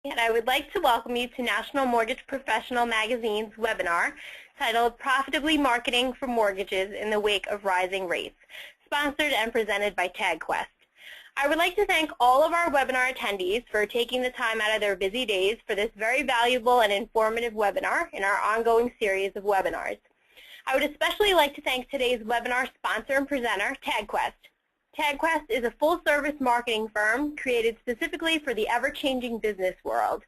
And I would like to welcome you to National Mortgage Professional Magazine's webinar titled Profitably Marketing for Mortgages in the Wake of Rising Rates, sponsored and presented by TagQuest. I would like to thank all of our webinar attendees for taking the time out of their busy days for this very valuable and informative webinar in our ongoing series of webinars. I would especially like to thank today's webinar sponsor and presenter, TagQuest. TagQuest is a full-service marketing firm created specifically for the ever-changing business world.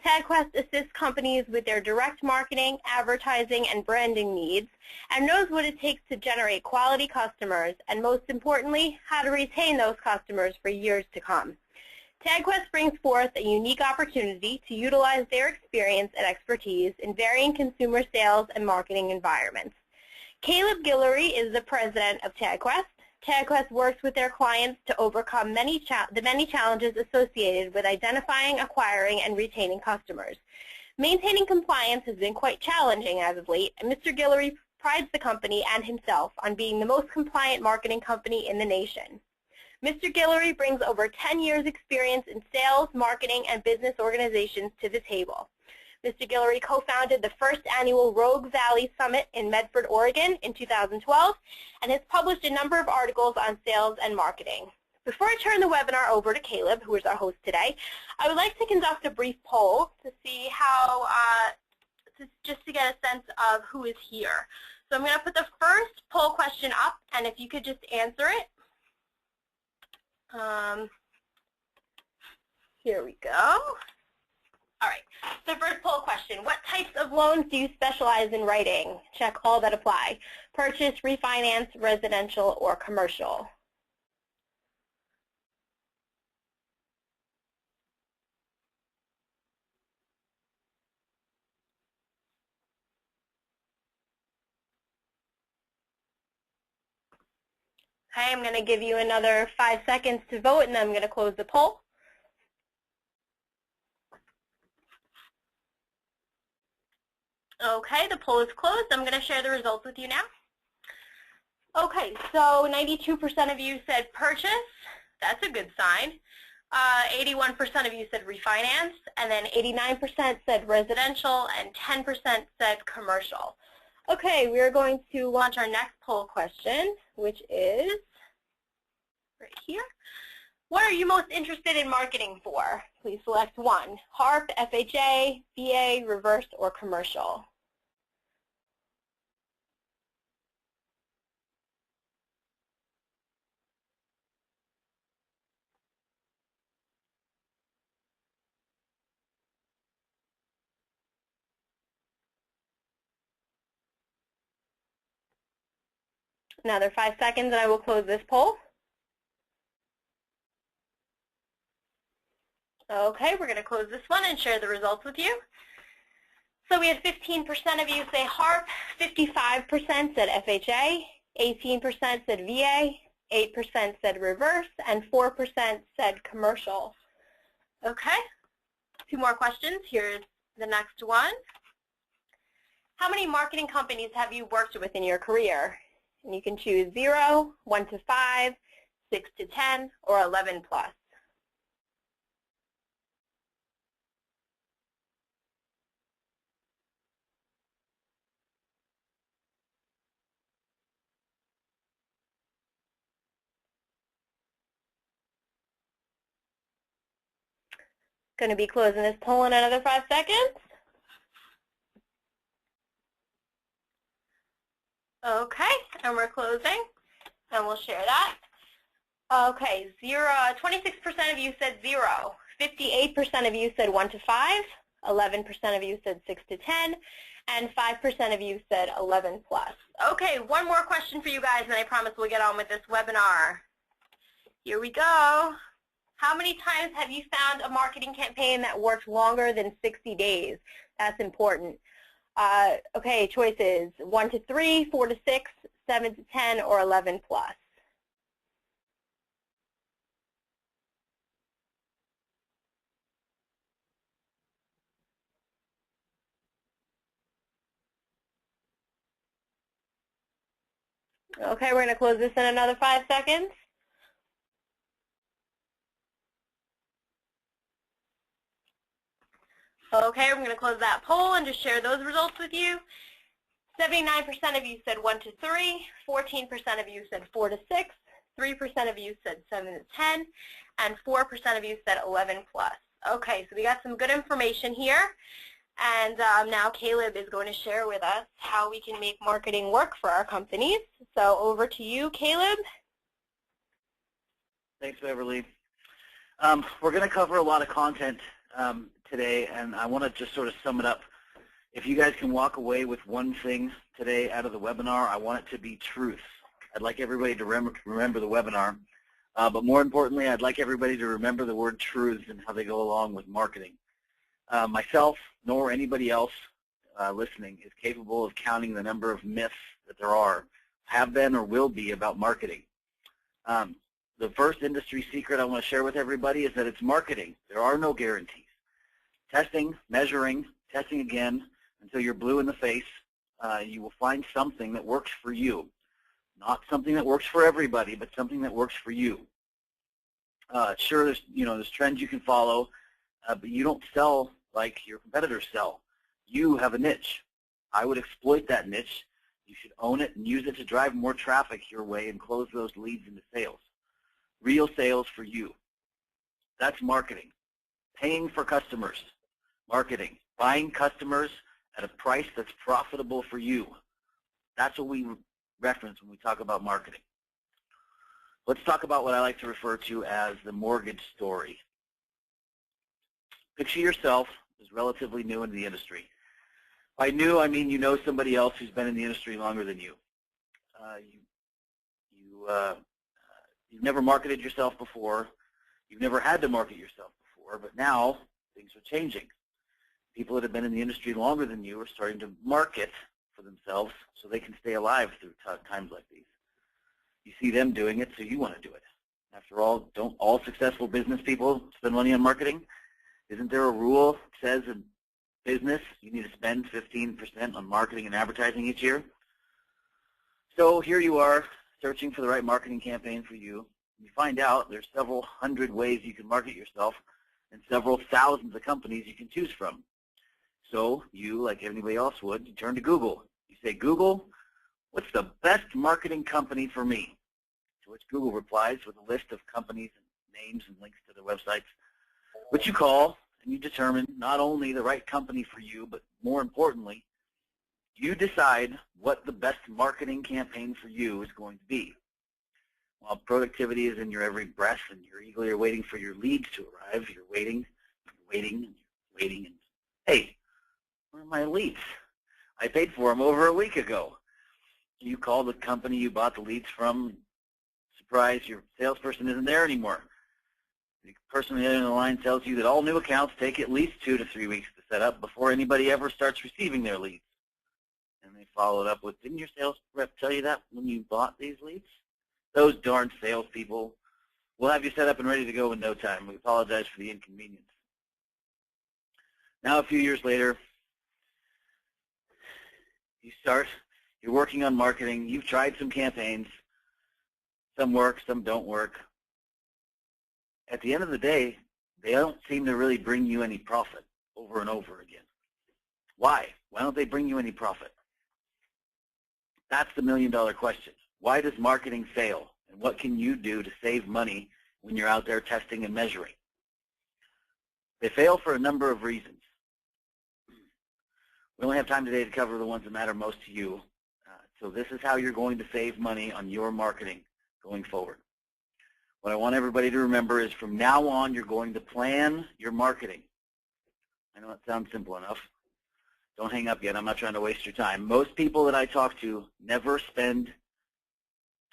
TagQuest assists companies with their direct marketing, advertising, and branding needs, and knows what it takes to generate quality customers, and most importantly, how to retain those customers for years to come. TagQuest brings forth a unique opportunity to utilize their experience and expertise in varying consumer sales and marketing environments. Caleb Guillory is the president of TagQuest. TagQuest works with their clients to overcome the many challenges associated with identifying, acquiring, and retaining customers. Maintaining compliance has been quite challenging as of late, and Mr. Guillory prides the company and himself on being the most compliant marketing company in the nation. Mr. Guillory brings over 10 years' experience in sales, marketing, and business organizations to the table. Mr. Guillory co-founded the first annual Rogue Valley Summit in Medford, Oregon in 2012 and has published a number of articles on sales and marketing. Before I turn the webinar over to Caleb, who is our host today, I would like to conduct a brief poll to see how, just to get a sense of who is here. So I'm going to put the first poll question up, and if you could just answer it. Here we go. All right, so first poll question, what types of loans do you specialize in writing? Check all that apply. Purchase, refinance, residential, or commercial. Okay, I'm going to give you another 5 seconds to vote, and then I'm going to close the poll. Okay, the poll is closed. I'm going to share the results with you now. Okay, so 92% of you said purchase. That's a good sign. 81% of you said refinance, and then 89% said residential, and 10% said commercial. Okay, we are going to launch our next poll question, which is right here. What are you most interested in marketing for? Please select one, HARP, FHA, VA, reverse, or commercial. Another 5 seconds and I will close this poll. Okay, we're going to close this one and share the results with you. So we had 15% of you say HARP, 55% said FHA, 18% said VA, 8% said reverse, and 4% said commercial. Okay, 2 more questions. Here's the next one. How many marketing companies have you worked with in your career? And you can choose 0, 1 to 5, 6 to 10, or 11 plus. Going to be closing this poll in another 5 seconds. Okay, and we're closing, and we'll share that. Okay, 26% of you said 0, 58% of you said 1 to 5, 11% of you said 6 to 10, and 5% of you said 11 plus. Okay, one more question for you guys, and I promise we'll get on with this webinar. Here we go. How many times have you found a marketing campaign that worked longer than 60 days? That's important. Okay, choices 1 to 3, 4 to 6, 7 to 10, or 11 plus. Okay, we're going to close this in another 5 seconds. Okay, we're going to close that poll and just share those results with you. 79% of you said 1 to 3, 14% of you said 4 to 6, 3% of you said 7 to 10, and 4% of you said 11 plus. Okay, so we got some good information here, and now Caleb is going to share with us how we can make marketing work for our companies. So over to you, Caleb. Thanks, Beverly. We're going to cover a lot of content today, and I want to just sort of sum it up. If you guys can walk away with one thing today out of the webinar, I want it to be truth. I'd like everybody to remember the webinar, but more importantly, I'd like everybody to remember the word truth and how they go along with marketing. Myself, nor anybody else listening, is capable of counting the number of myths that there are, have been, or will be about marketing. The first industry secret I want to share with everybody is that it's marketing. There are no guarantees. Testing, measuring, testing again until you're blue in the face, you will find something that works for you. Not something that works for everybody, but something that works for you. Sure, there's trends you can follow, but you don't sell like your competitors sell. You have a niche. I would exploit that niche. You should own it and use it to drive more traffic your way and close those leads into sales. Real sales for you. That's marketing. Paying for customers. Marketing. Buying customers at a price that's profitable for you. That's what we reference when we talk about marketing. Let's talk about what I like to refer to as the mortgage story. Picture yourself as relatively new into the industry. By new, I mean you know somebody else who's been in the industry longer than you. You've never marketed yourself before. You've never had to market yourself before, but now things are changing. People that have been in the industry longer than you are starting to market for themselves so they can stay alive through times like these. You see them doing it, so you want to do it. After all, don't all successful business people spend money on marketing? Isn't there a rule that says in business you need to spend 15% on marketing and advertising each year? So here you are searching for the right marketing campaign for you. You find out there's several hundred ways you can market yourself and several thousands of companies you can choose from. So you, like anybody else would, you turn to Google. You say, Google, what's the best marketing company for me? To which Google replies with a list of companies and names and links to their websites, which you call and you determine not only the right company for you, but more importantly, you decide what the best marketing campaign for you is going to be. While productivity is in your every breath and you're eagerly waiting for your leads to arrive, you're waiting, and hey, where are my leads? I paid for them over a week ago. You call the company you bought the leads from, surprise, your salesperson isn't there anymore. The person on the other end of the line tells you that all new accounts take at least 2 to 3 weeks to set up before anybody ever starts receiving their leads. And they follow it up with, didn't your sales rep tell you that when you bought these leads? Those darn salespeople. We'll have you set up and ready to go in no time. We apologize for the inconvenience. Now a few years later, you're working on marketing, you've tried some campaigns, some work, some don't work. At the end of the day, they don't seem to really bring you any profit over and over again. Why? Why don't they bring you any profit? That's the million-dollar question. Why does marketing fail? And what can you do to save money when you're out there testing and measuring? They fail for a number of reasons. We only have time today to cover the ones that matter most to you. So this is how you're going to save money on your marketing going forward. What I want everybody to remember is from now on, you're going to plan your marketing. I know it sounds simple enough. Don't hang up yet. I'm not trying to waste your time. Most people that I talk to never spend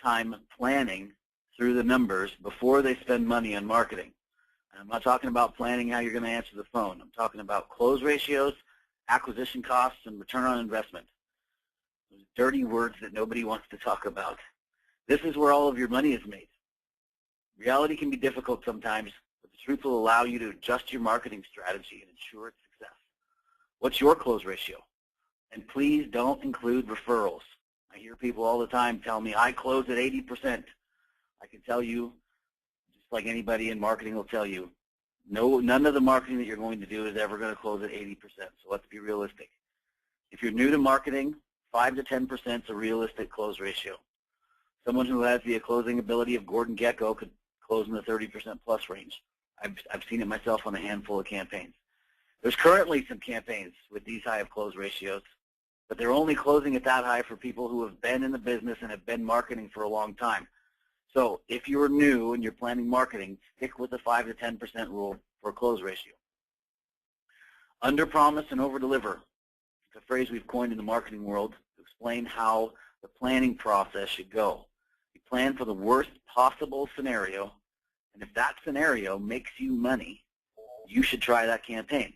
time planning through the numbers before they spend money on marketing. And I'm not talking about planning how you're going to answer the phone. I'm talking about close ratios, acquisition costs, and return on investment. Those dirty words that nobody wants to talk about. This is where all of your money is made. Reality can be difficult sometimes, but the truth will allow you to adjust your marketing strategy and ensure its success. What's your close ratio? And please don't include referrals. I hear people all the time tell me, I close at 80%. I can tell you, just like anybody in marketing will tell you, None of the marketing that you're going to do is ever going to close at 80%, so let's be realistic. If you're new to marketing, 5 to 10% is a realistic close ratio. Someone who has the closing ability of Gordon Gekko could close in the 30% plus range. I've seen it myself on a handful of campaigns. There's currently some campaigns with these high of close ratios, but they're only closing at that high for people who have been in the business and have been marketing for a long time. So if you're new and you're planning marketing, stick with the 5 to 10% rule for a close ratio. Under promise and over deliver. It's a phrase we've coined in the marketing world to explain how the planning process should go. You plan for the worst possible scenario, and if that scenario makes you money, you should try that campaign.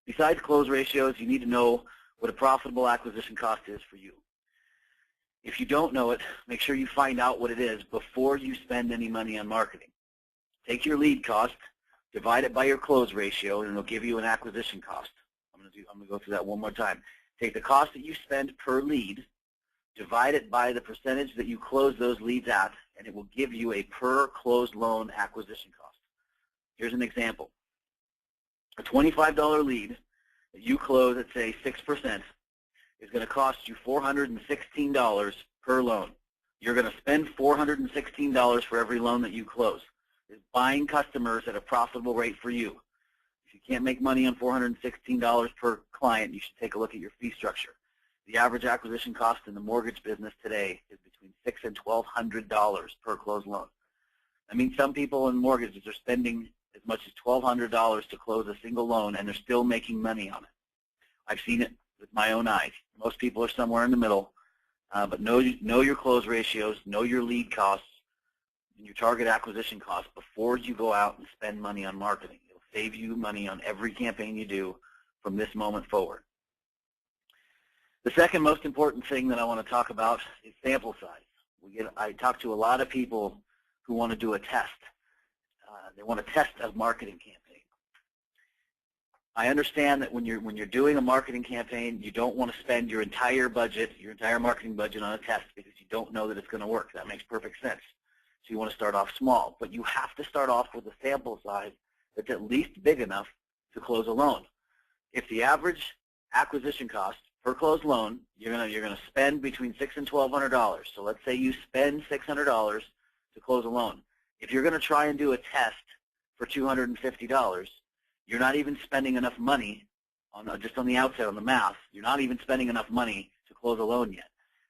Besides close ratios, you need to know what a profitable acquisition cost is for you. If you don't know it, make sure you find out what it is before you spend any money on marketing. Take your lead cost, divide it by your close ratio, and it'll give you an acquisition cost. I'm going to go through that one more time. Take the cost that you spend per lead, divide it by the percentage that you close those leads at, and it will give you a per closed loan acquisition cost. Here's an example. A $25 lead that you close at, say, 6% is going to cost you $416 per loan. You're going to spend $416 for every loan that you close. It's buying customers at a profitable rate for you. If you can't make money on $416 per client, you should take a look at your fee structure. The average acquisition cost in the mortgage business today is between $600 and $1,200 per closed loan. I mean, some people in mortgages are spending as much as $1,200 to close a single loan, and they're still making money on it. I've seen it with my own eyes. Most people are somewhere in the middle, but know your close ratios, know your lead costs, and your target acquisition costs before you go out and spend money on marketing. It'll save you money on every campaign you do from this moment forward. The second most important thing that I want to talk about is sample size. I talk to a lot of people who want to do a test. They want to test a marketing campaign. I understand that when you're doing a marketing campaign, you don't want to spend your entire marketing budget on a test because you don't know that it's going to work. That makes perfect sense. So you want to start off small, but you have to start off with a sample size that's at least big enough to close a loan. If the average acquisition cost per closed loan, you're gonna spend between $600 and $1,200. So let's say you spend $600 to close a loan. If you're going to try and do a test for $250, you're not even spending enough money just on the outset on the math. You're not even spending enough money to close a loan yet.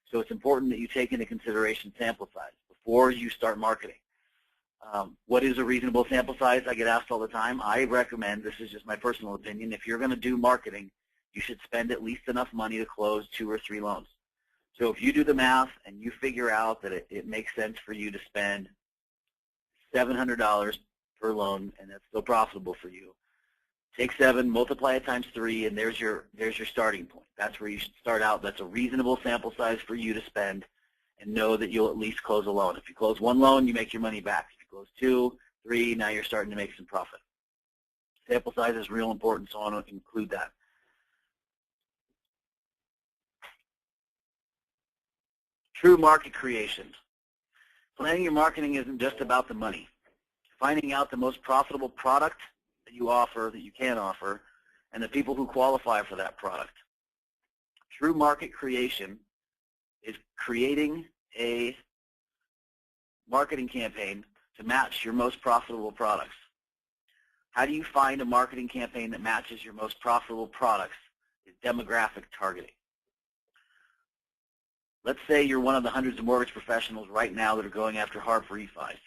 So it's important that you take into consideration sample size before you start marketing. What is a reasonable sample size? I get asked all the time. I recommend, this is just my personal opinion, if you're going to do marketing, you should spend at least enough money to close 2 or 3 loans. So if you do the math and you figure out that it makes sense for you to spend $700 per loan and that's still profitable for you, take 7, multiply it times 3, and there's your starting point. That's where you should start out. That's a reasonable sample size for you to spend, and know that you'll at least close a loan. If you close 1 loan, you make your money back. If you close 2, 3, now you're starting to make some profit. Sample size is real important, so I want to include that. True market creation. Planning your marketing isn't just about the money. Finding out the most profitable product that you offer, that you can offer, and the people who qualify for that product. True market creation is creating a marketing campaign to match your most profitable products. How do you find a marketing campaign that matches your most profitable products? Is demographic targeting. Let's say you're one of the hundreds of mortgage professionals right now that are going after hard refis.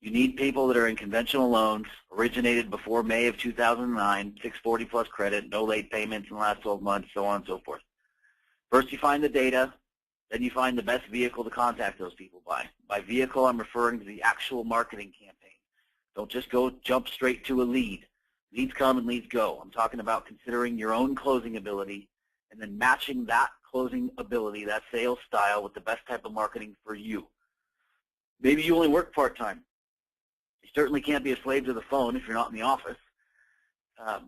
You need people that are in conventional loans, originated before May of 2009, 640 plus credit, no late payments in the last 12 months, so on and so forth. First you find the data, then you find the best vehicle to contact those people by. By vehicle, I'm referring to the actual marketing campaign. Don't just jump straight to a lead. Leads come and leads go. I'm talking about considering your own closing ability and then matching that closing ability, that sales style, with the best type of marketing for you. Maybe you only work part-time. You certainly can't be a slave to the phone if you're not in the office.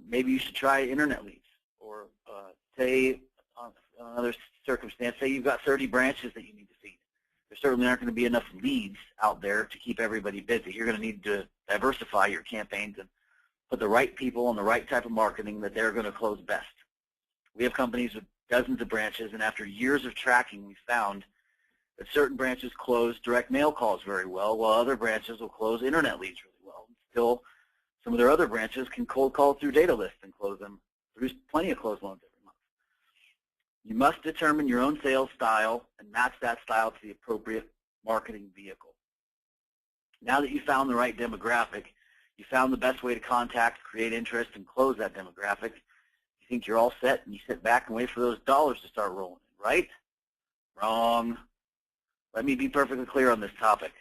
Maybe you should try internet leads, or say, another circumstance, say you've got 30 branches that you need to feed. there certainly aren't going to be enough leads out there to keep everybody busy. You're going to need to diversify your campaigns and put the right people on the right type of marketing that they're going to close best. We have companies with dozens of branches, and after years of tracking, we found that certain branches close direct mail calls very well, while other branches will close internet leads really well. Still, some of their other branches can cold call through data lists and close them, produce plenty of closed loans every month. You must determine your own sales style and match that style to the appropriate marketing vehicle. Now that you found the right demographic, you found the best way to contact, create interest, and close that demographic, you think you're all set and you sit back and wait for those dollars to start rolling in, right? Wrong. Let me be perfectly clear on this topic.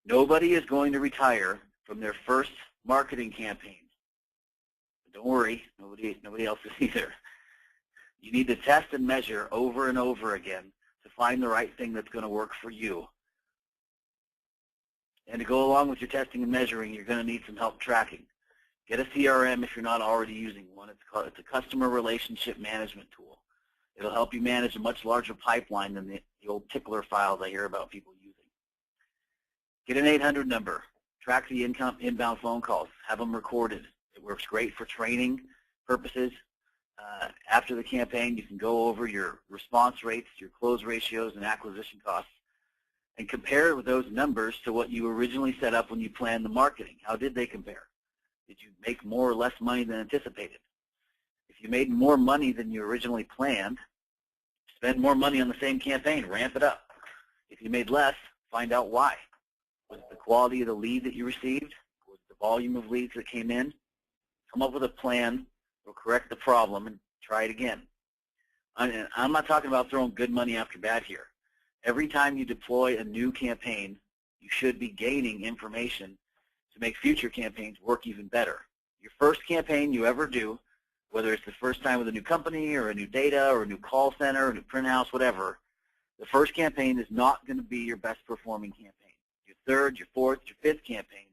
Nobody is going to retire from their first marketing campaign. But don't worry, nobody else is either. You need to test and measure over and over again to find the right thing that's going to work for you. And to go along with your testing and measuring, you're going to need some help tracking. Get a CRM if you're not already using one. It's a customer relationship management tool. It'll help you manage a much larger pipeline than the old tickler files I hear about people using. Get an 800 number. Track the inbound phone calls. Have them recorded. It works great for training purposes. After the campaign, you can go over your response rates, your close ratios, and acquisition costs, and compare with those numbers to what you originally set up when you planned the marketing. How did they compare? Did you make more or less money than anticipated? If you made more money than you originally planned, spend more money on the same campaign, ramp it up. If you made less, find out why. Was it the quality of the lead that you received? Was it the volume of leads that came in? Come up with a plan, or correct the problem, and try it again. I'm not talking about throwing good money after bad here. Every time you deploy a new campaign, you should be gaining information to make future campaigns work even better. Your first campaign you ever do, whether it's the first time with a new company or a new data or a new call center or a new print house, whatever, the first campaign is not going to be your best performing campaign. Your third, your fourth, your fifth campaign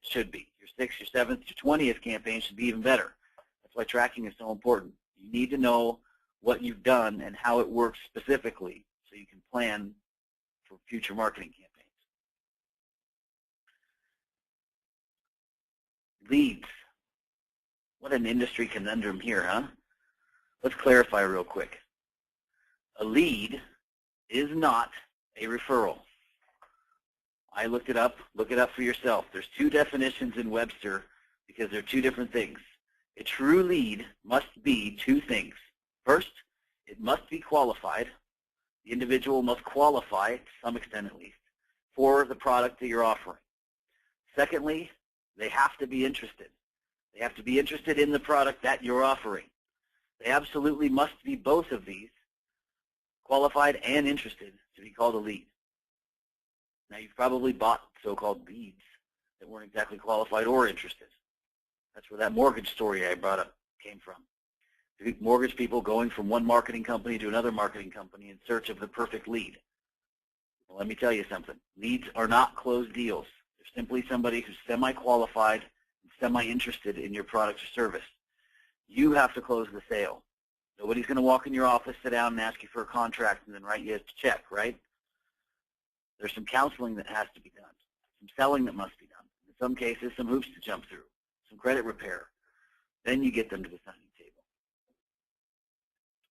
should be. Your sixth, your seventh, your 20th campaign should be even better. That's why tracking is so important. You need to know what you've done and how it works specifically so you can plan for future marketing campaigns. Leads. What an industry conundrum here, huh? Let's clarify real quick. A lead is not a referral. I looked it up. Look it up for yourself. There's two definitions in Webster because they're two different things. A true lead must be two things. First, it must be qualified. The individual must qualify, to some extent at least, for the product that you're offering. Secondly, they have to be interested. They have to be interested in the product that you're offering. They absolutely must be both of these, qualified and interested, to be called a lead. Now, you've probably bought so-called leads that weren't exactly qualified or interested. That's where that mortgage story I brought up came from. Mortgage people going from one marketing company to another marketing company in search of the perfect lead. Well, let me tell you something. Leads are not closed deals. They're simply somebody who's semi-qualified and semi-interested in your product or service. You have to close the sale. Nobody's going to walk in your office, sit down, and ask you for a contract and then write you a check, right? There's some counseling that has to be done, some selling that must be done. In some cases, some hoops to jump through, some credit repair. Then you get them to the signing table.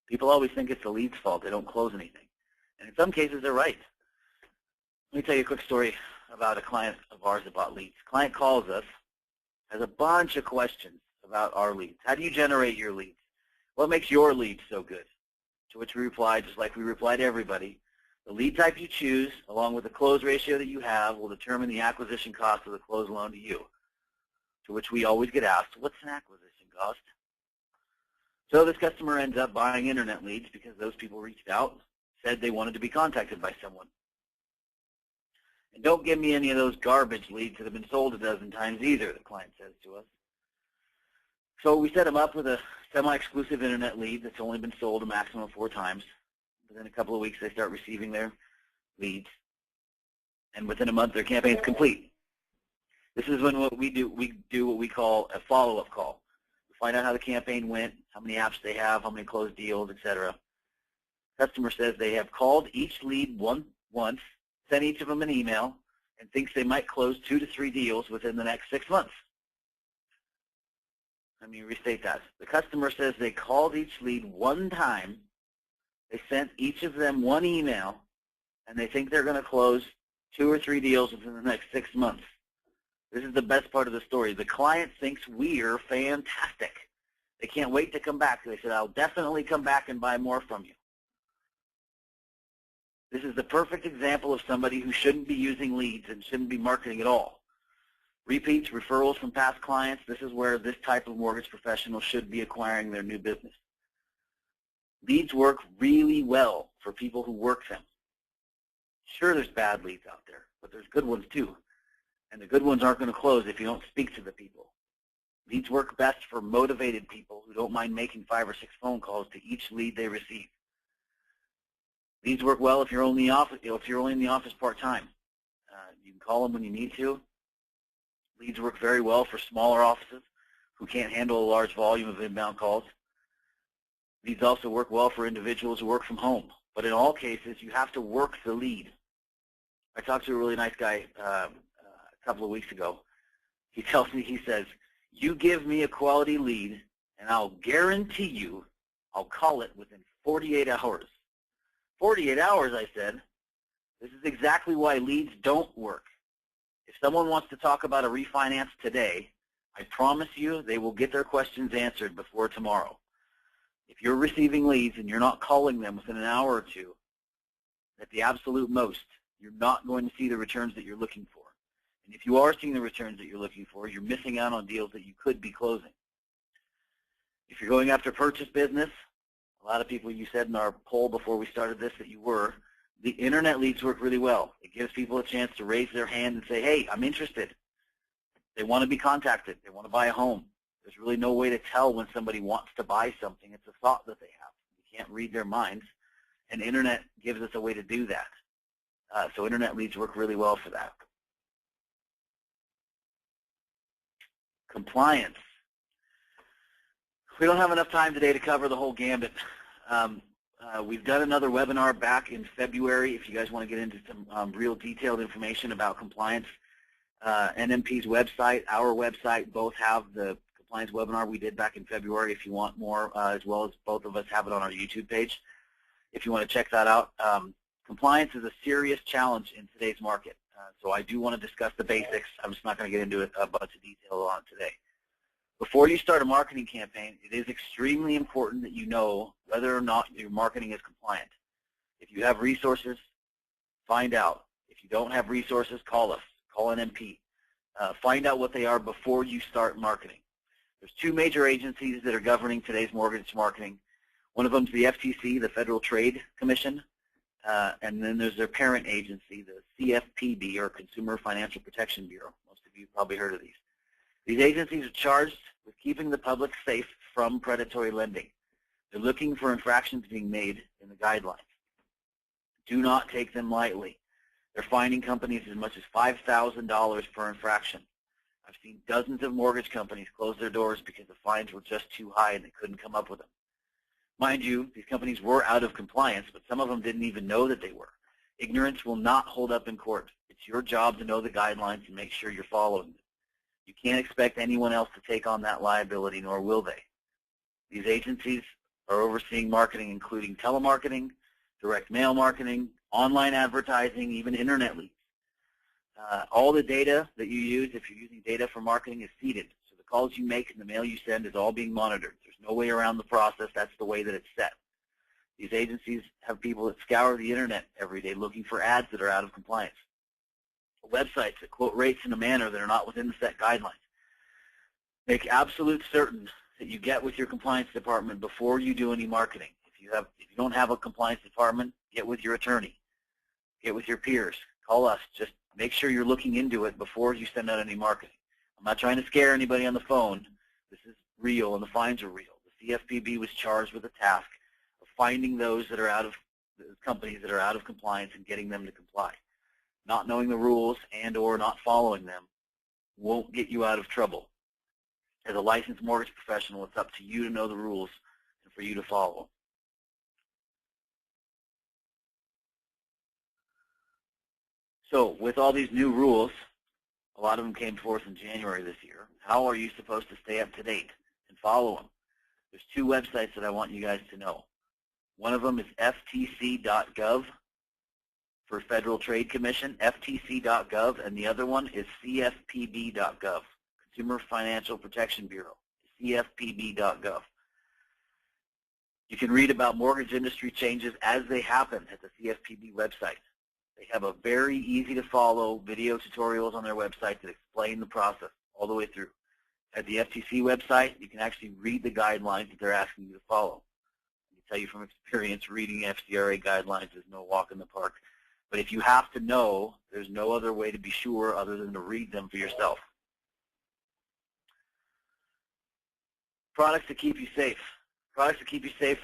People always think it's the lead's fault. They don't close anything. And in some cases, they're right. Let me tell you a quick story about a client of ours that bought leads. Client calls us, has a bunch of questions about our leads. How do you generate your leads? What makes your leads so good? To which we replied, just like we reply to everybody, the lead type you choose, along with the close ratio that you have, will determine the acquisition cost of the closed loan to you. To which we always get asked, what's an acquisition cost? So this customer ends up buying internet leads because those people reached out, said they wanted to be contacted by someone. And don't give me any of those garbage leads that have been sold a dozen times either, the client says to us. So we set them up with a semi-exclusive internet lead that's only been sold a maximum of 4 times. Within a couple of weeks, they start receiving their leads. And within a month, their campaign's complete. This is when we do what we call a follow-up call. We find out how the campaign went, how many apps they have, how many closed deals, etc. Customer says they have called each lead one once, sent each of them an email, and thinks they might close 2 to 3 deals within the next 6 months. Let me restate that. The customer says they called each lead one time, they sent each of them one email, and they think they're going to close 2 or 3 deals within the next 6 months. This is the best part of the story. The client thinks we're fantastic. They can't wait to come back. They said, I'll definitely come back and buy more from you. This is the perfect example of somebody who shouldn't be using leads and shouldn't be marketing at all. Repeats, referrals from past clients, this is where this type of mortgage professional should be acquiring their new business. Leads work really well for people who work them. Sure, there's bad leads out there, but there's good ones too. And the good ones aren't going to close if you don't speak to the people. Leads work best for motivated people who don't mind making 5 or 6 phone calls to each lead they receive. Leads work well if you're only in the office part-time. You can call them when you need to. Leads work very well for smaller offices who can't handle a large volume of inbound calls. Leads also work well for individuals who work from home. But in all cases, you have to work the lead. I talked to a really nice guy a couple of weeks ago. He tells me, he says, you give me a quality lead, and I'll guarantee you I'll call it within 48 hours. 48 hours, I said. This is exactly why leads don't work. If someone wants to talk about a refinance today, I promise you they will get their questions answered before tomorrow. If you're receiving leads and you're not calling them within an hour or two, at the absolute most, you're not going to see the returns that you're looking for. And if you are seeing the returns that you're looking for, you're missing out on deals that you could be closing. If you're going after purchase business, a lot of people, you said in our poll before we started this that you were, the internet leads work really well. It gives people a chance to raise their hand and say, hey, I'm interested. They want to be contacted. They want to buy a home. There's really no way to tell when somebody wants to buy something. It's a thought that they have. You can't read their minds, and internet gives us a way to do that. So internet leads work really well for that. Compliance. We don't have enough time today to cover the whole gambit. We've done another webinar back in February if you guys want to get into some real detailed information about compliance. NMP's website, our website, both have the compliance webinar we did back in February if you want more, as well as both of us have it on our YouTube page if you want to check that out. Compliance is a serious challenge in today's market, so I do want to discuss the basics. I'm just not going to get into a bunch of detail on it today. Before you start a marketing campaign, it is extremely important that you know whether or not your marketing is compliant. If you have resources, find out. If you don't have resources, call us. Call NMP. Find out what they are before you start marketing. There's 2 major agencies that are governing today's mortgage marketing. One of them is the FTC, the Federal Trade Commission, and then there's their parent agency, the CFPB, or Consumer Financial Protection Bureau. Most of you have probably heard of these. These agencies are charged with keeping the public safe from predatory lending. They're looking for infractions being made in the guidelines. Do not take them lightly. They're fining companies as much as $5,000 per infraction. I've seen dozens of mortgage companies close their doors because the fines were just too high and they couldn't come up with them. Mind you, these companies were out of compliance, but some of them didn't even know that they were. Ignorance will not hold up in court. It's your job to know the guidelines and make sure you're following them. You can't expect anyone else to take on that liability, nor will they. These agencies are overseeing marketing, including telemarketing, direct mail marketing, online advertising, even internet leads. All the data that you use, if you're using data for marketing, is seeded. So the calls you make and the mail you send is all being monitored. There's no way around the process. That's the way that it's set. These agencies have people that scour the internet every day looking for ads that are out of compliance. Websites that quote rates in a manner that are not within the set guidelines. Make absolute certain that you get with your compliance department before you do any marketing. If you don't have a compliance department, get with your attorney. Get with your peers. Call us. Just make sure you're looking into it before you send out any marketing. I'm not trying to scare anybody on the phone. This is real, and the fines are real. The CFPB was charged with the task of finding those that are out of companies that are out of compliance and getting them to comply. Not knowing the rules and or not following them won't get you out of trouble. As a licensed mortgage professional, it's up to you to know the rules and for you to follow. So with all these new rules, a lot of them came forth in January this year, how are you supposed to stay up to date and follow them? There's two websites that I want you guys to know. One of them is ftc.gov for Federal Trade Commission, ftc.gov, and the other one is cfpb.gov, Consumer Financial Protection Bureau, cfpb.gov. You can read about mortgage industry changes as they happen at the CFPB website. They have a very easy to follow video tutorials on their website that explain the process all the way through. At the FTC website, you can actually read the guidelines that they're asking you to follow. I can tell you from experience, reading FCRA guidelines is no walk in the park. But if you have to know, there's no other way to be sure other than to read them for yourself. Products that keep you safe. Products that keep you safe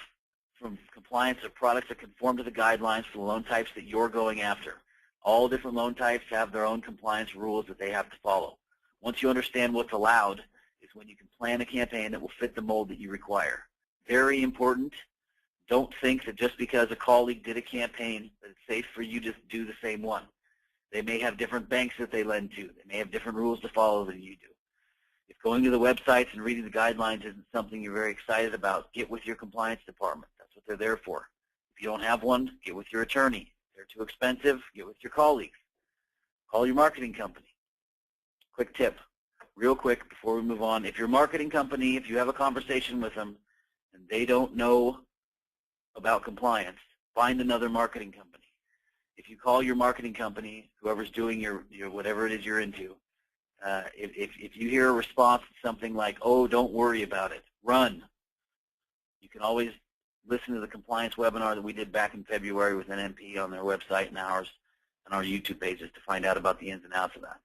from compliance are products that conform to the guidelines for the loan types that you're going after. All different loan types have their own compliance rules that they have to follow. Once you understand what's allowed is when you can plan a campaign that will fit the mold that you require. Very important. Don't think that just because a colleague did a campaign that it's safe for you to do the same one. They may have different banks that they lend to. They may have different rules to follow than you do. If going to the websites and reading the guidelines isn't something you're very excited about, get with your compliance department. That's what they're there for. If you don't have one, get with your attorney. If they're too expensive, get with your colleagues. Call your marketing company. Quick tip, real quick before we move on. If your marketing company, if you have a conversation with them and they don't know about compliance, find another marketing company. If you call your marketing company, whoever's doing your whatever it is you're into, if you hear a response to something like, oh, don't worry about it, run. You can always listen to the compliance webinar that we did back in February with NMP on their website and ours and our YouTube pages to find out about the ins and outs of that.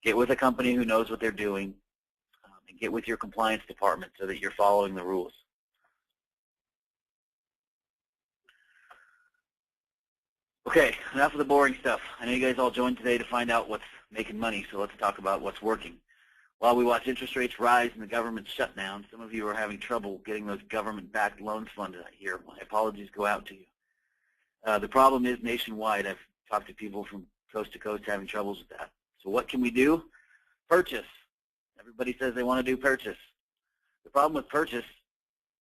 Get with a company who knows what they're doing and get with your compliance department so that you're following the rules. Okay, enough of the boring stuff. I know you guys all joined today to find out what's making money, so let's talk about what's working. While we watch interest rates rise and the government shut down, some of you are having trouble getting those government-backed loans funded here. My apologies go out to you. The problem is nationwide. I've talked to people from coast to coast having troubles with that. So what can we do? Purchase. Everybody says they want to do purchase. The problem with purchase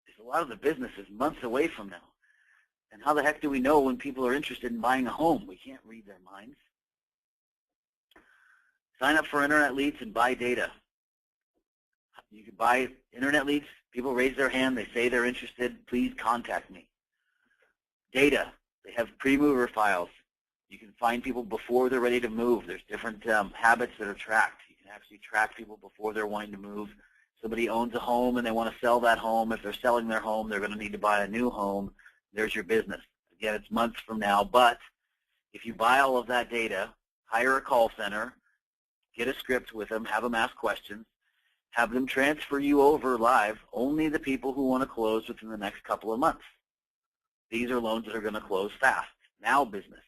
is a lot of the business is months away from now. And how the heck do we know when people are interested in buying a home? We can't read their minds. Sign up for internet leads and buy data. You can buy internet leads. People raise their hand. They say they're interested. Please contact me. Data. They have pre-mover files. You can find people before they're ready to move. There's different habits that are tracked. You can actually track people before they're wanting to move. Somebody owns a home and they want to sell that home. If they're selling their home, they're going to need to buy a new home. There's your business. Again, it's months from now, but if you buy all of that data, hire a call center, get a script with them, have them ask questions, have them transfer you over live, only the people who want to close within the next couple of months. These are loans that are going to close fast. Now business.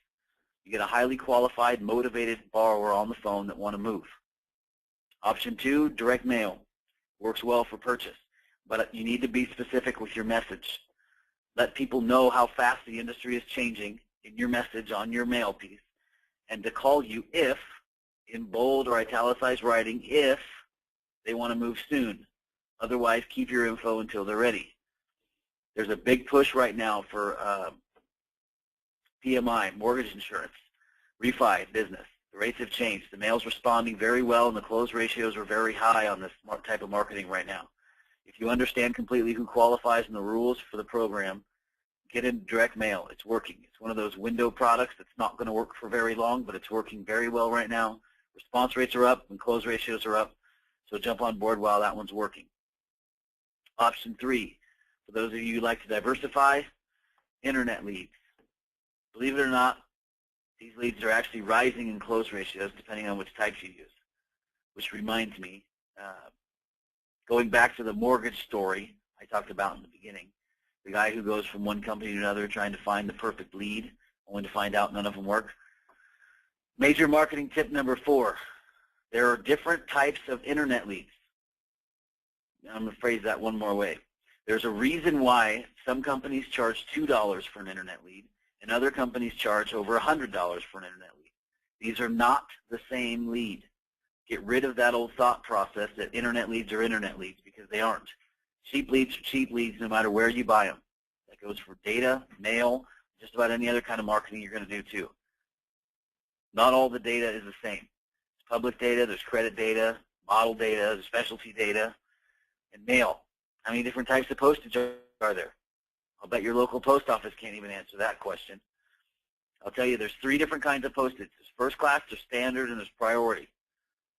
You get a highly qualified, motivated borrower on the phone that want to move. Option 2, direct mail. Works well for purchase, but you need to be specific with your message. Let people know how fast the industry is changing in your message on your mail piece, and to call you if, in bold or italicized writing, if they want to move soon. Otherwise, keep your info until they're ready. There's a big push right now for PMI, mortgage insurance, refi business. The rates have changed. The mail's responding very well, and the close ratios are very high on this type of marketing right now. If you understand completely who qualifies and the rules for the program, get in direct mail. It's working. It's one of those window products that's not going to work for very long, but it's working very well right now. Response rates are up and close ratios are up, so jump on board while that one's working. Option 3, for those of you who like to diversify, internet leads. Believe it or not, these leads are actually rising in close ratios depending on which types you use, which reminds me, going back to the mortgage story I talked about in the beginning, the guy who goes from one company to another trying to find the perfect lead, only to find out none of them work. Major marketing tip number 4, there are different types of internet leads. I'm going to phrase that one more way. There's a reason why some companies charge $2 for an internet lead and other companies charge over $100 for an internet lead. These are not the same lead. Get rid of that old thought process that internet leads are internet leads, because they aren't. Cheap leads are cheap leads no matter where you buy them. That goes for data, mail, just about any other kind of marketing you're going to do too. Not all the data is the same. There's public data, there's credit data, model data, there's specialty data, and mail. How many different types of postage are there? I'll bet your local post office can't even answer that question. I'll tell you there's 3 different kinds of postage. There's first class, there's standard, and there's priority.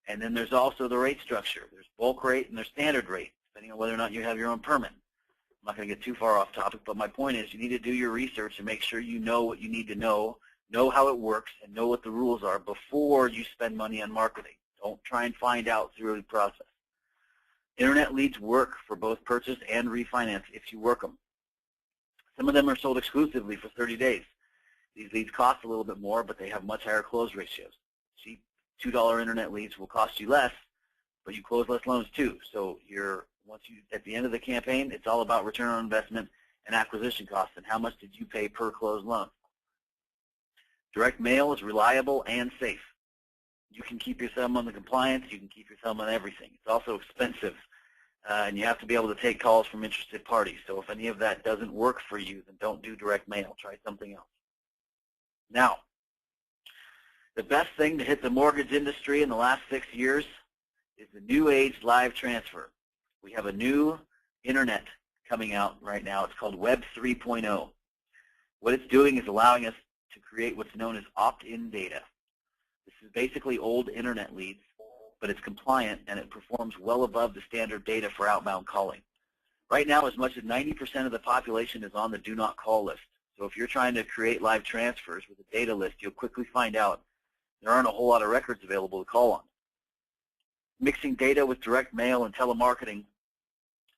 And then there's also the rate structure. There's bulk rate and there's standard rate, depending on whether or not you have your own permit. I'm not going to get too far off topic, but my point is you need to do your research and make sure you know what you need to know how it works, and know what the rules are before you spend money on marketing. Don't try and find out through the process. Internet leads work for both purchase and refinance if you work them. Some of them are sold exclusively for 30 days. These leads cost a little bit more, but they have much higher close ratios. Cheap $2 internet leads will cost you less, but you close less loans too. So at the end of the campaign, it's all about return on investment and acquisition costs, and how much did you pay per closed loan. Direct mail is reliable and safe. You can keep your thumb on the compliance. You can keep your thumb on everything. It's also expensive, and you have to be able to take calls from interested parties. So if any of that doesn't work for you, then don't do direct mail. Try something else. Now, the best thing to hit the mortgage industry in the last 6 years is the new age live transfer. We have a new internet coming out right now. It's called Web 3.0. What it's doing is allowing us to create what's known as opt-in data. This is basically old internet leads, but it's compliant and it performs well above the standard data for outbound calling. Right now, as much as 90% of the population is on the do not call list. So if you're trying to create live transfers with a data list, you'll quickly find out there aren't a whole lot of records available to call on. Mixing data with direct mail and telemarketing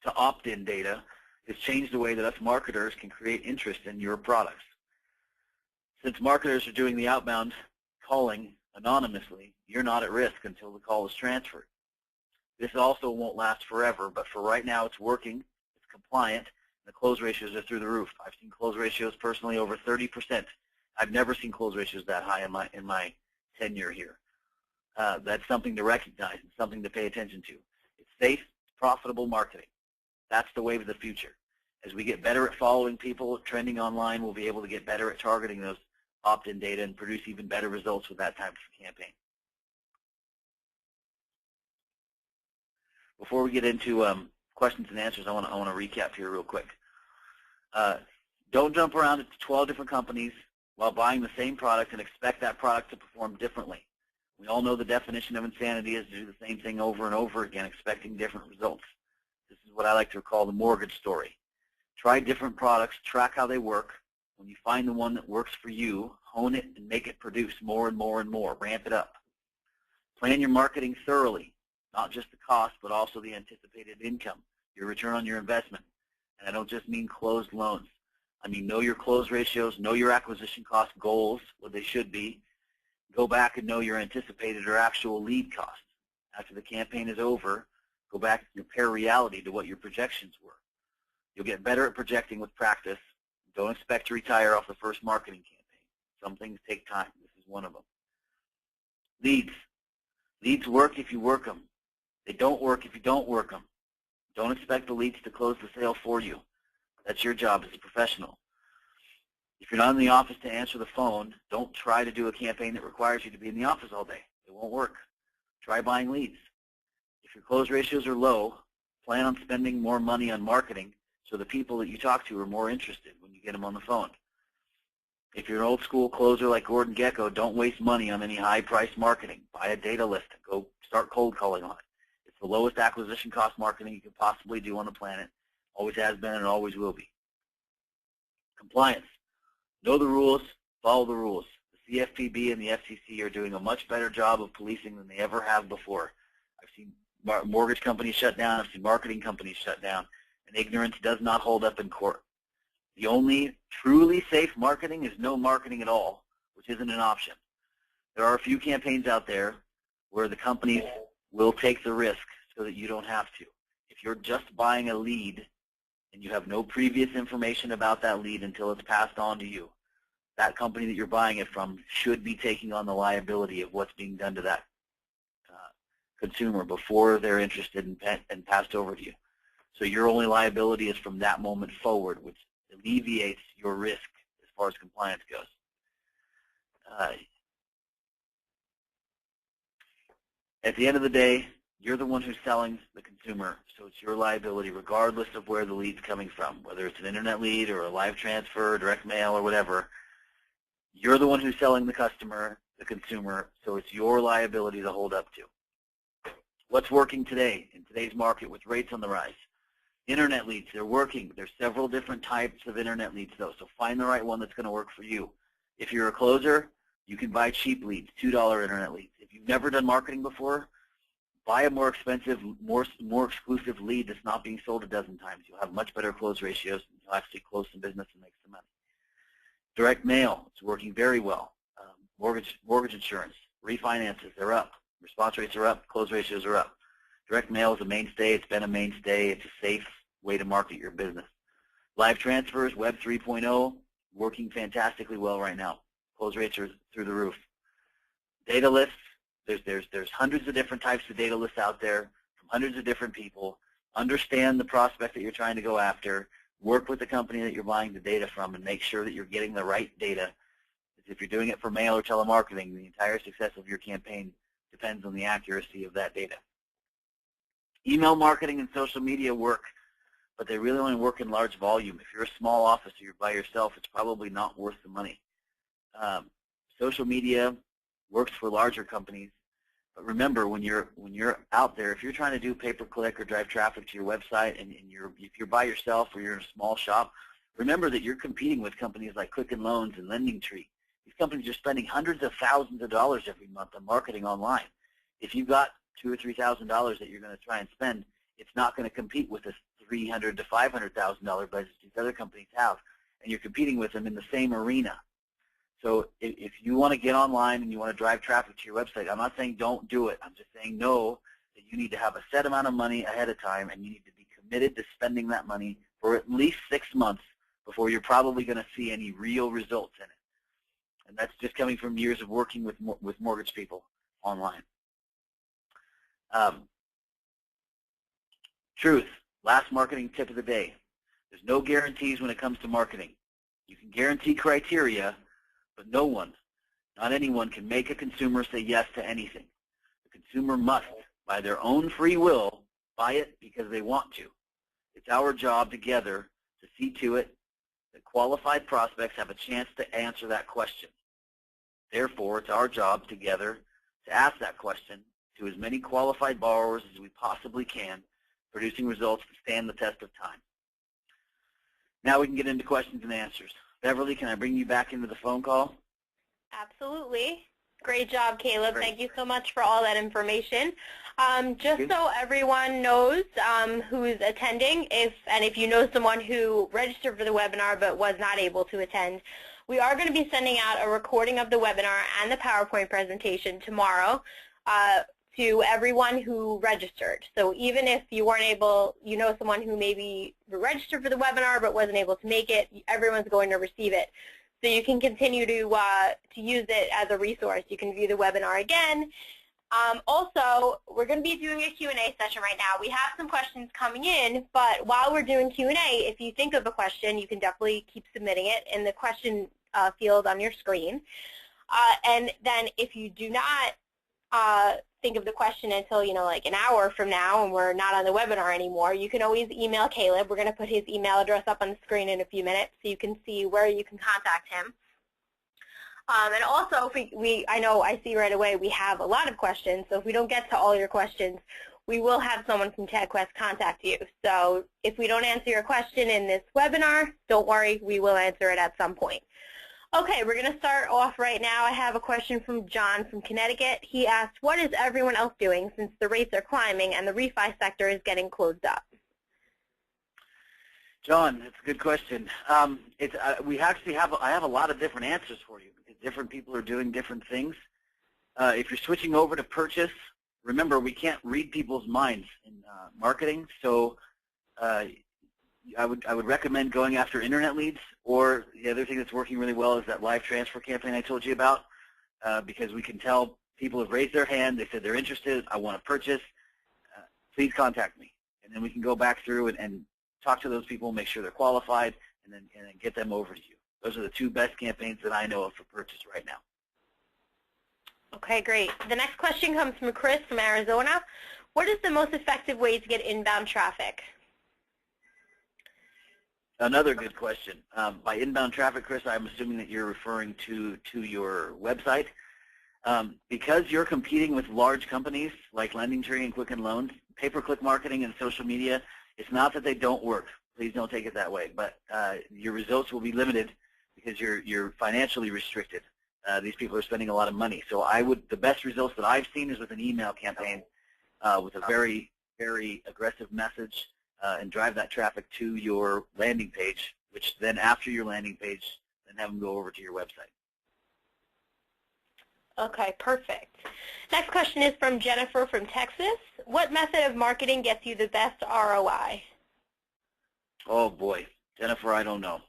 to opt-in data has changed the way that us marketers can create interest in your products. Since marketers are doing the outbound calling anonymously, you're not at risk until the call is transferred. This also won't last forever, but for right now it's working, it's compliant, and the close ratios are through the roof. I've seen close ratios personally over 30%. I've never seen close ratios that high in my tenure here. That's something to recognize and something to pay attention to. It's safe, profitable marketing. That's the wave of the future. As we get better at following people, trending online, we'll be able to get better at targeting those opt-in data and produce even better results with that type of campaign. Before we get into questions and answers, I want to recap here real quick. Don't jump around to 12 different companies while buying the same product and expect that product to perform differently. We all know the definition of insanity is to do the same thing over and over again, expecting different results. This is what I like to call the mortgage story. Try different products, track how they work. When you find the one that works for you, hone it and make it produce more and more and more. Ramp it up. Plan your marketing thoroughly, not just the cost, but also the anticipated income, your return on your investment. And I don't just mean closed loans. I mean, know your close ratios, know your acquisition cost goals, what they should be. Go back and know your anticipated or actual lead costs. After the campaign is over, go back and compare reality to what your projections were. You'll get better at projecting with practice. Don't expect to retire off the first marketing campaign. Some things take time. This is one of them. Leads. Leads work if you work them. They don't work if you don't work them. Don't expect the leads to close the sale for you. That's your job as a professional. If you're not in the office to answer the phone, don't try to do a campaign that requires you to be in the office all day. It won't work. Try buying leads. If your close ratios are low, plan on spending more money on marketing so the people that you talk to are more interested when you get them on the phone. If you're an old school closer like Gordon Gekko, don't waste money on any high-priced marketing. Buy a data list and go start cold calling on it. It's the lowest acquisition cost marketing you could possibly do on the planet. Always has been and always will be. Compliance. Know the rules, follow the rules. The CFPB and the FCC are doing a much better job of policing than they ever have before. I've seen mortgage companies shut down. I've seen marketing companies shut down. And ignorance does not hold up in court. The only truly safe marketing is no marketing at all, which isn't an option. There are a few campaigns out there where the companies will take the risk so that you don't have to. If you're just buying a lead and you have no previous information about that lead until it's passed on to you, that company that you're buying it from should be taking on the liability of what's being done to that consumer before they're interested and passed over to you. So your only liability is from that moment forward, which alleviates your risk as far as compliance goes. At the end of the day, you're the one who's selling the consumer, so it's your liability regardless of where the lead's coming from, whether it's an internet lead or a live transfer, direct mail, or whatever. You're the one who's selling the customer, the consumer, so it's your liability to hold up to. What's working today in today's market with rates on the rise? Internet leads, they're working. There's several different types of internet leads, though, so find the right one that's going to work for you. If you're a closer, you can buy cheap leads, $2 internet leads. If you've never done marketing before, buy a more expensive, more exclusive lead that's not being sold a dozen times. You'll have much better close ratios, and you'll actually close some business and make some money. Direct mail, it's working very well. Mortgage insurance, refinances, they're up. Response rates are up, close ratios are up. Direct mail is a mainstay. It's been a mainstay. It's a safe way to market your business. Live transfers, Web 3.0, working fantastically well right now. Close rates are through the roof. Data lists, there's hundreds of different types of data lists out there from hundreds of different people. Understand the prospect that you're trying to go after. Work with the company that you're buying the data from and make sure that you're getting the right data. If you're doing it for mail or telemarketing, the entire success of your campaign depends on the accuracy of that data. Email marketing and social media work, but they really only work in large volume. If you're a small office or you're by yourself, it's probably not worth the money. Social media works for larger companies, but remember, when you're out there, if you're trying to do pay-per-click or drive traffic to your website, and if you're by yourself or you're in a small shop, remember that you're competing with companies like Quicken Loans and LendingTree. These companies are spending hundreds of thousands of dollars every month on marketing online. If you've got $2,000 or $3,000 that you're going to try and spend, it's not going to compete with the $300,000 to $500,000 budgets these other companies have, and you're competing with them in the same arena. So if you want to get online and you want to drive traffic to your website, I'm not saying don't do it. I'm just saying know that you need to have a set amount of money ahead of time, and you need to be committed to spending that money for at least 6 months before you're probably going to see any real results in it. And that's just coming from years of working with mortgage people online. Truth, last marketing tip of the day. There's no guarantees when it comes to marketing. You can guarantee criteria, but no one, not anyone, can make a consumer say yes to anything. The consumer must, by their own free will, buy it because they want to. It's our job together to see to it that qualified prospects have a chance to answer that question. Therefore, it's our job together to ask that question to as many qualified borrowers as we possibly can, producing results to stand the test of time. Now we can get into questions and answers. Beverly, can I bring you back into the phone call? Absolutely. Great job, Caleb. Great. Thank you so much for all that information. Just so everyone knows who's attending, if you know someone who registered for the webinar but was not able to attend, we are going to be sending out a recording of the webinar and the PowerPoint presentation tomorrow to everyone who registered. So even if you weren't able, you know someone who maybe registered for the webinar but wasn't able to make it, everyone's going to receive it. So you can continue to use it as a resource. You can view the webinar again. Also, we're going to be doing a Q&A session right now. We have some questions coming in, but while we're doing Q&A, if you think of a question, you can definitely keep submitting it in the question field on your screen. And then if you do not think of the question until, like an hour from now and we're not on the webinar anymore, you can always email Caleb. We're going to put his email address up on the screen in a few minutes so you can see where you can contact him. And also, I know I see right away we have a lot of questions, so if we don't get to all your questions, we will have someone from TagQuest contact you. So if we don't answer your question in this webinar, don't worry, we will answer it at some point. Okay, we're going to start off right now. I have a question from John from Connecticut. He asked, what is everyone else doing since the rates are climbing and the refi sector is getting closed up? John, that's a good question. We actually I have a lot of different answers for you because different people are doing different things. If you're switching over to purchase, remember we can't read people's minds in marketing, so I would recommend going after internet leads, or the other thing that's working really well is that live transfer campaign I told you about, because we can tell people have raised their hand, they said they're interested, I want to purchase, please contact me. And then we can go back through and talk to those people, make sure they're qualified, and then get them over to you. Those are the two best campaigns that I know of for purchase right now. Okay, great. The next question comes from Chris from Arizona. What is the most effective way to get inbound traffic? Another good question. By inbound traffic, Chris, I'm assuming that you're referring to your website. Because you're competing with large companies like LendingTree and Quicken Loans, pay-per-click marketing and social media, it's not that they don't work. Please don't take it that way. But your results will be limited because you're financially restricted. These people are spending a lot of money. So the best results that I've seen is with an email campaign with a very, very aggressive message, and drive that traffic to your landing page, which then after your landing page, then have them go over to your website. Okay, perfect. Next question is from Jennifer from Texas. What method of marketing gets you the best ROI? Oh boy, Jennifer, I don't know.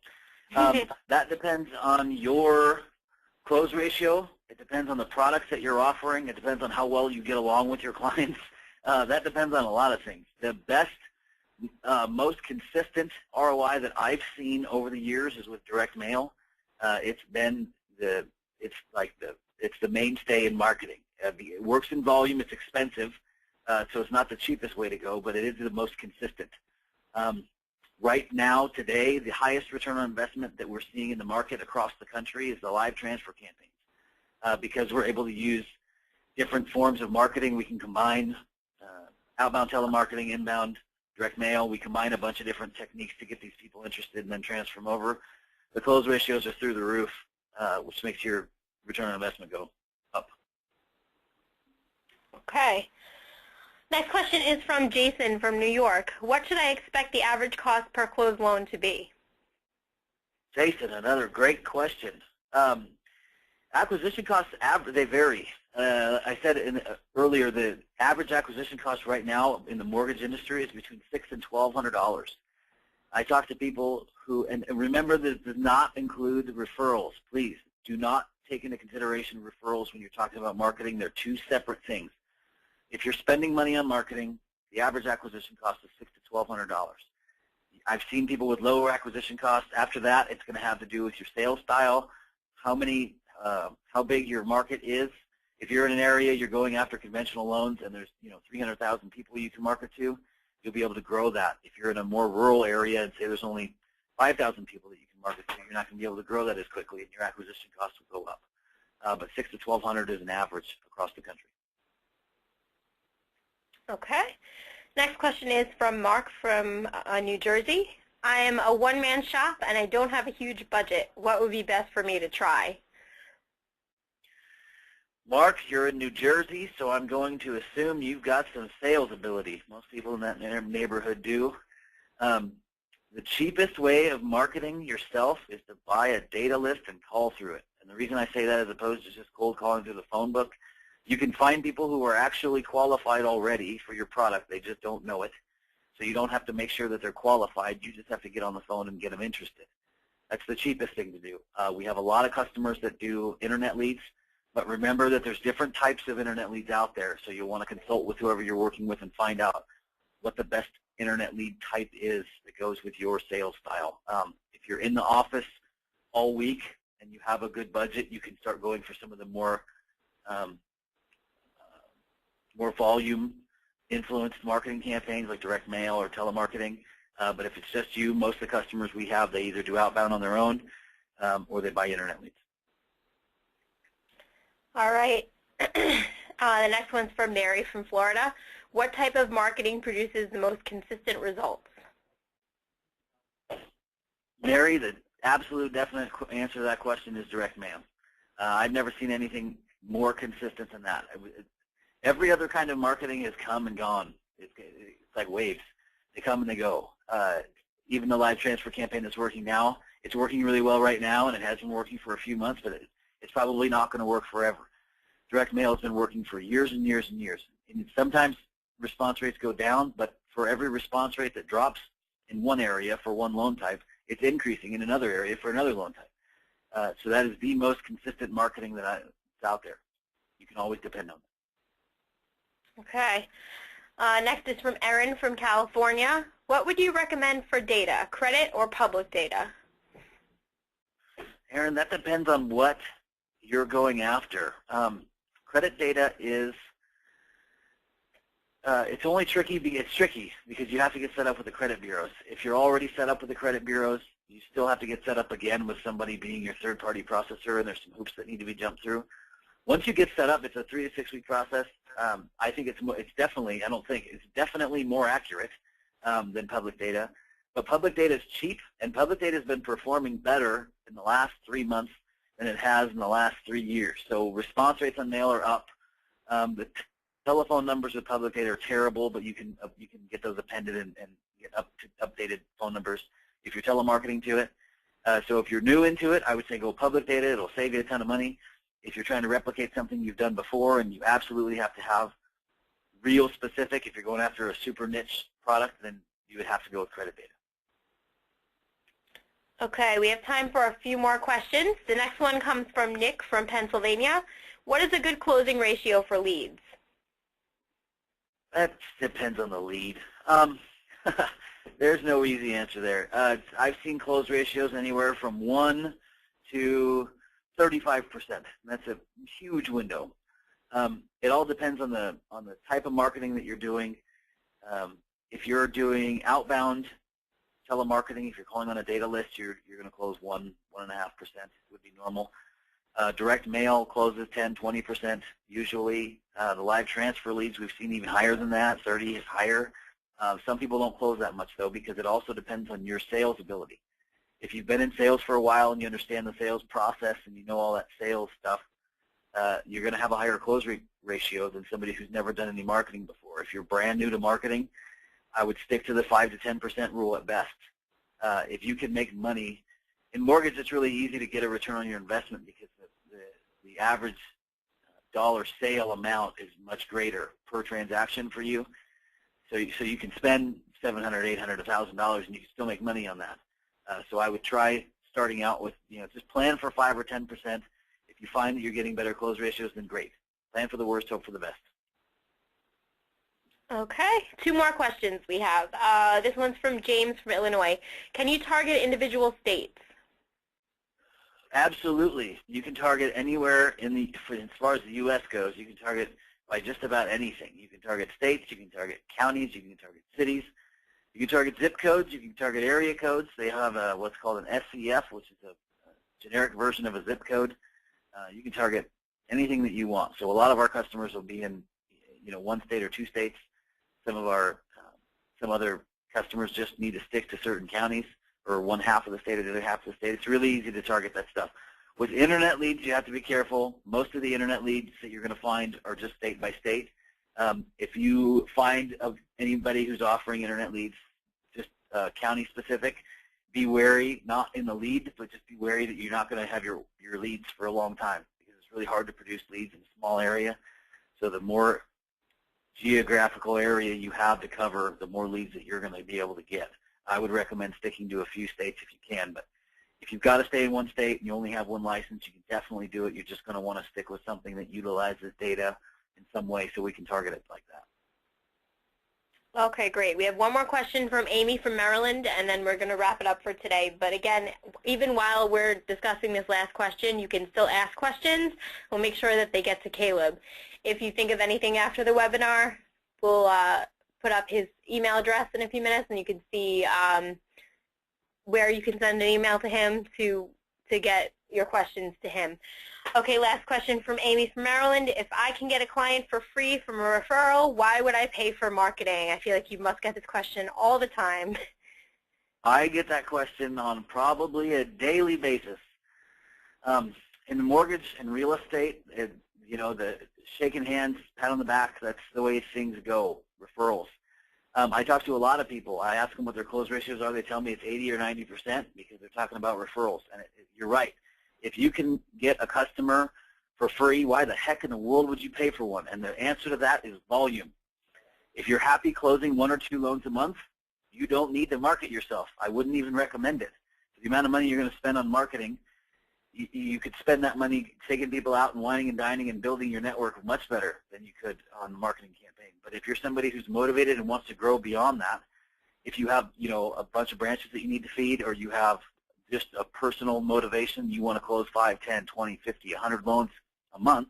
That depends on your close ratio. It depends on the products that you're offering. It depends on how well you get along with your clients. That depends on a lot of things. The best, most consistent ROI that I've seen over the years is with direct mail. It's the mainstay in marketing. It works in volume. It's expensive, so it's not the cheapest way to go, but it is the most consistent. Right now, today, the highest return on investment that we're seeing in the market across the country is the live transfer campaigns, because we're able to use different forms of marketing. We can combine outbound telemarketing, inbound direct mail. We combine a bunch of different techniques to get these people interested and then transfer them over. The close ratios are through the roof, which makes your return on investment go up. Okay. Next question is from Jason from New York. What should I expect the average cost per closed loan to be? Jason, another great question. Acquisition costs, they vary. I said earlier, the average acquisition cost right now in the mortgage industry is between $600 and $1,200. I talk to people who, and remember, this does not include referrals. Please do not take into consideration referrals when you're talking about marketing. They're two separate things. If you're spending money on marketing, the average acquisition cost is $600 to $1,200. I've seen people with lower acquisition costs. After that, it's going to have to do with your sales style, how big your market is. If you're in an area, you're going after conventional loans, and there's 300,000 people you can market to, you'll be able to grow that. If you're in a more rural area and say there's only 5,000 people that you can market to, you're not going to be able to grow that as quickly, and your acquisition costs will go up. But $600 to $1,200 is an average across the country. Okay. Next question is from Mark from New Jersey. I am a one-man shop and I don't have a huge budget. What would be best for me to try? Mark, you're in New Jersey, so I'm going to assume you've got some sales ability. Most people in that neighborhood do. The cheapest way of marketing yourself is to buy a data list and call through it. And the reason I say that as opposed to just cold calling through the phone book, you can find people who are actually qualified already for your product. They just don't know it. So you don't have to make sure that they're qualified. You just have to get on the phone and get them interested. That's the cheapest thing to do. We have a lot of customers that do internet leads, but remember that there's different types of internet leads out there. So you'll want to consult with whoever you're working with and find out what the best internet lead type is that goes with your sales style. If you're in the office all week and you have a good budget, you can start going for some of the more volume influenced marketing campaigns like direct mail or telemarketing. But if it's just you, most of the customers we have, they either do outbound on their own or they buy internet leads. All right. The next one's from Mary from Florida. What type of marketing produces the most consistent results? Mary, the absolute definite answer to that question is direct mail. I've never seen anything more consistent than that. Every other kind of marketing has come and gone. It's like waves. They come and they go. Even the live transfer campaign that's working now, it's working really well right now, and it has been working for a few months, but it's probably not going to work forever. Direct mail has been working for years and years and years. And sometimes response rates go down, but for every response rate that drops, in one area for one loan type, it's increasing in another area for another loan type. So that is the most consistent marketing that's out there. You can always depend on it. Okay. Next is from Erin from California. What would you recommend for data, credit or public data? Erin, that depends on what you're going after. Credit data is it's only tricky. It's tricky because you have to get set up with the credit bureaus. If you're already set up with the credit bureaus, you still have to get set up again with somebody being your third-party processor, and there's some hoops that need to be jumped through. Once you get set up, it's a 3 to 6 week process. I think it's definitely more accurate than public data. But public data is cheap, and public data has been performing better in the last 3 months than it has in the last 3 years. So response rates on mail are up. The telephone numbers with public data are terrible, but you can get those appended and get updated phone numbers if you're telemarketing to it. So if you're new into it, I would say go public data. It'll save you a ton of money. If you're trying to replicate something you've done before and you absolutely have to have real specific, if you're going after a super niche product, then you would have to go with credit data. Okay, we have time for a few more questions. The next one comes from Nick from Pennsylvania. What is a good closing ratio for leads? That depends on the lead. There's no easy answer there. I've seen close ratios anywhere from 1 to 35%. That's a huge window. It all depends on the type of marketing that you're doing. If you're doing outbound telemarketing, if you're calling on a data list, you're going to close 1.5% would be normal. Direct mail closes 10, 20% usually. The live transfer leads we've seen even higher than that, 30 is higher. Some people don't close that much though because it also depends on your sales ability. If you've been in sales for a while and you understand the sales process and you know all that sales stuff, you're going to have a higher close rate ratio than somebody who's never done any marketing before. If you're brand new to marketing, I would stick to the 5 to 10% rule at best. If you can make money in mortgage, it's really easy to get a return on your investment because the average dollar sale amount is much greater per transaction for you. So you can spend $700, $800, $1,000, and you can still make money on that. So I would try starting out with, just plan for 5 or 10%. If you find that you're getting better close ratios, then great. Plan for the worst, hope for the best. Okay, 2 more questions we have. This one's from James from Illinois. Can you target individual states? Absolutely. You can target anywhere as far as the U.S. goes, you can target by just about anything. You can target states, you can target counties, you can target cities, you can target zip codes, you can target area codes. They have what's called an SCF, which is a generic version of a zip code. You can target anything that you want. So a lot of our customers will be in 1 state or 2 states. Some other customers just need to stick to certain counties or 1/2 of the state or the other half of the state. It's really easy to target that stuff. With internet leads, you have to be careful. Most of the internet leads that you're going to find are just state by state. If you find anybody who's offering internet leads just county specific, be wary, not in the lead, but just be wary that you're not going to have your leads for a long time because it's really hard to produce leads in a small area. So the more geographical area you have to cover, the more leads that you're going to be able to get. I would recommend sticking to a few states if you can, but if you've got to stay in 1 state and you only have 1 license, you can definitely do it. You're just going to want to stick with something that utilizes data in some way so we can target it like that. Okay, great. We have 1 more question from Amy from Maryland, and then we're going to wrap it up for today. But again, even while we're discussing this last question, you can still ask questions. We'll make sure that they get to Caleb. If you think of anything after the webinar, we'll put up his email address in a few minutes, and you can see where you can send an email to him to get your questions to him. Okay, last question from Amy from Maryland. If I can get a client for free from a referral, why would I pay for marketing? I feel like you must get this question all the time. I get that question on probably a daily basis. In mortgage and real estate, the shaking hands, pat on the back, that's the way things go, referrals. I talk to a lot of people. I ask them what their close ratios are. They tell me it's 80 or 90% because they're talking about referrals. And you're right. If you can get a customer for free, why the heck in the world would you pay for one? And the answer to that is volume. If you're happy closing 1 or 2 loans a month, You don't need to market yourself. I wouldn't even recommend it. For the amount of money you're going to spend on marketing, you could spend that money taking people out and wining and dining and building your network much better than you could on a marketing campaign. But if you're somebody who's motivated and wants to grow beyond that, if you have, a bunch of branches that you need to feed, or you have just a personal motivation, you want to close 5, 10, 20, 50, 100 loans a month,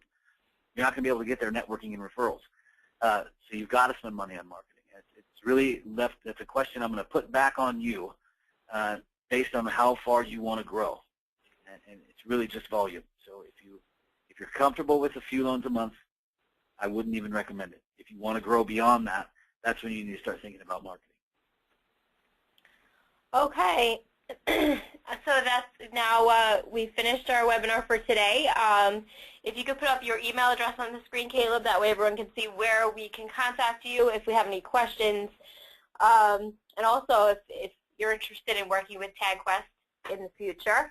you're not going to be able to get there networking and referrals. So you've got to spend money on marketing. It's really left, that's a question I'm going to put back on you based on how far you want to grow. And it's really just volume. So if you're comfortable with a few loans a month, I wouldn't even recommend it. If you want to grow beyond that, that's when you need to start thinking about marketing. Okay. So that's now we've finished our webinar for today. If you could put up your email address on the screen, Caleb, that way everyone can see where we can contact you if we have any questions. And also, if you're interested in working with TagQuest in the future,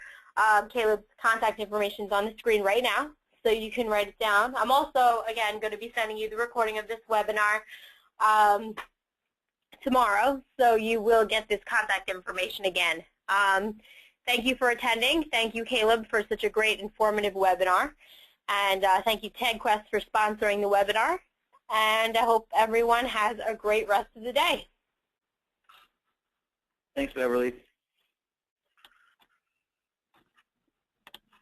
Caleb's contact information is on the screen right now, so you can write it down. I'm also, again, going to be sending you the recording of this webinar tomorrow, so you will get this contact information again. Thank you for attending. Thank you, Caleb, for such a great informative webinar. And thank you, TagQuest, for sponsoring the webinar. And I hope everyone has a great rest of the day. Thanks, Beverly.